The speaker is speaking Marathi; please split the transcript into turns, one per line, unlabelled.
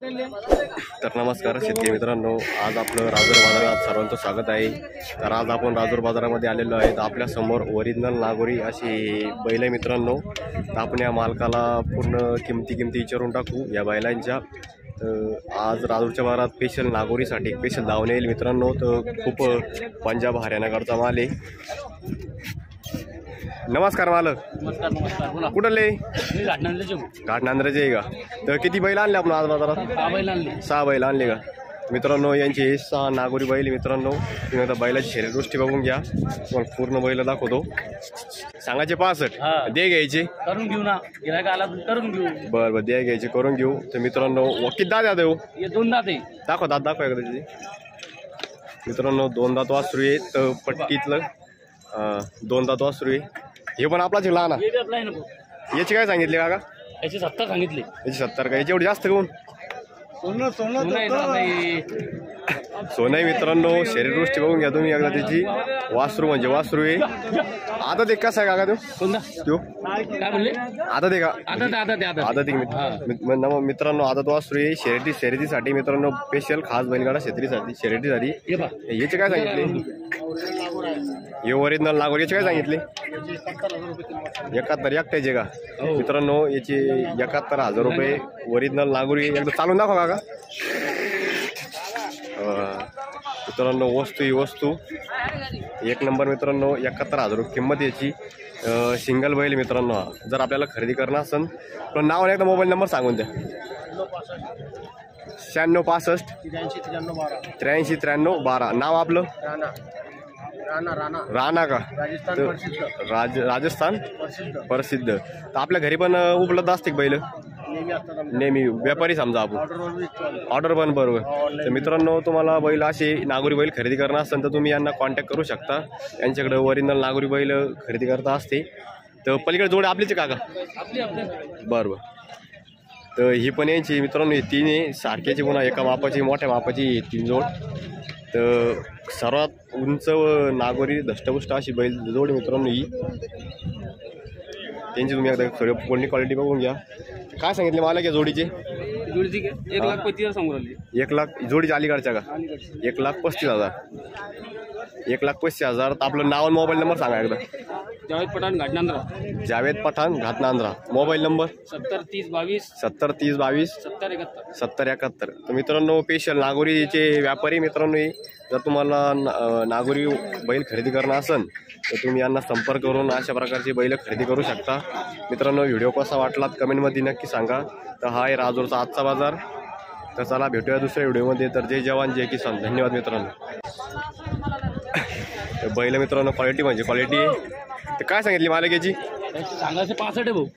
तर नमस्कार शेतकरी मित्रांनो, आज आपलं राजूर बाजारात सर्वांचं स्वागत आहे। तर आज आपण राजूर बाजारामध्ये आलेलो आहे। तर आपल्या समोर ओरिजिनल नागोरी अशी बैल आहे मित्रांनो। तर आपण या मालकाला पूर्ण किमती विचारून टाकू या बैलांच्या। आज राजूरच्या बाजारात स्पेशल नागोरीसाठी स्पेशल धावणे येईल मित्रांनो। तर खूप पंजाब हरियाणाकडचा माल आहे। नमस्कार मालक।
नमस्कार नमस्कार बोला।
कुठले
घाटनांद्राचे
आहे का? तर किती बैल आणले आपण आज बाजारात?
6 बैल आणले।
6 बैल आणले का मित्रांनो? यांचे 6 नागोरी बैल मित्रांनो। तुम्ही आता बैलाची शरीरदृष्टी बघून घ्या, तुम्हाला पूर्ण बैल दाखवतो। सांगायचे 65 दे घ्यायचे
करून घेऊ ना, गिरायक आला तर करून घेऊ।
बरं बरं दे घ्यायचे करून घेऊ। तर मित्रांनो किती दात देऊ?
हे 2 दात आहे।
दाखव एकदा त्याची मित्रांनो। 2 दात वासरू आहे। तर पट्टीतलं 2 दात वासरू आहे। हे पण आपलाच लहान
हे बी आपला आहे ना।
याची काय सांगितले काका?
याचे 70 सांगितले।
याची 70 का? याची एवढी जास्त घेऊन सोनाई मित्रांनो। शरीरदृष्टी बघून घ्या तुम्ही एकदा त्याची। वासरू म्हणजे वासरू आहे। आता ते कसा आहे काका तो? तो
काय म्हणले?
आता ते का
आता
मित्रांनो आता तो वासरू आहे। शर्यतीसाठी मित्रांनो स्पेशल खास बैलगाडा शर्यतीसाठी। याचे काय सांगितले? हे ओरिजिनल नागोरी याचे काय सांगितले? 71 एकट्याचे का मित्रांनो? याचे 71,000 रुपये ओरिजिनल नागोरी। एकदा चालून दाखवा काका मित्रांनो। वस्तू ही वस्तू एक नंबर मित्रांनो। 71,000 रुपये किंमत याची। सिंगल बैल मित्रांनो। जर आपल्याला खरेदी करणं असेल तर नाव आणि एकदा मोबाईल नंबर सांगून द्या। 9665 83 93 12। नाव आपलं राणा का? राजस्थान प्रसिद्ध। तर आपल्या घरी पण उपलब्ध असते बैल नेहमी? व्यापारी समजा आपण ऑर्डर पण बरोबर। तर मित्रांनो तुम्हाला बैल असे नागोरी बैल खरेदी करणं असेल तर तुम्ही यांना कॉन्टॅक्ट करू शकता। यांच्याकडे ओरिजिनल नागोरी बैल खरेदी करता असते। तर पलीकडे जोड आपलीच काका? बरोबर। तर ही पण यांची मित्रांनो। ही 3 सारख्याची पुन्हा एका मापाची मोठ्या मापाची 3 जोड। तर सर्वात उंच नागोरी धष्टपुष्ट अशी बैल जोड मित्रांनो ही त्यांची। तुम्ही एकदा थोडी कोणती क्वालिटी बघून घ्या। काय सांगितले मला या जोडीचे?
1,35,000 सांगू राहिले।
1 लाख जोडीच्या अलीकडच्या का? 1,35,000 1,35,000। तर आपलं नाव आणि मोबाईल नंबर सांगा एकदा।
जावेद पठाण घाटनांद्रा।
जावेद पठाण घाटनांद्रा। Mobile number
70 30 22
70 30 22
70 71
70 71। तर मित्रांनो स्पेशल नागोरीचे व्यापारी मित्रांनो। जर तुम्हाला नागोरी बैल खरेदी करणं असेल तर तुम्ही यांना संपर्क करून अशा प्रकारचे बैल खरेदी करू शकता मित्रांनो। व्हिडिओ कसा वाटला कमेंटमध्ये नक्की सांगा। तर हा आहे राजूरचा आजचा बाजार। तर चला भेटूया दुसऱ्या व्हिडिओमध्ये। तर जय जवान जय किसान। धन्यवाद मित्रांनो। बैल मित्रांनो क्वालिटी म्हणजे क्वालिटी। तर काय सांगितली मालक याची?
सांगायचे 65 आहे भाऊ।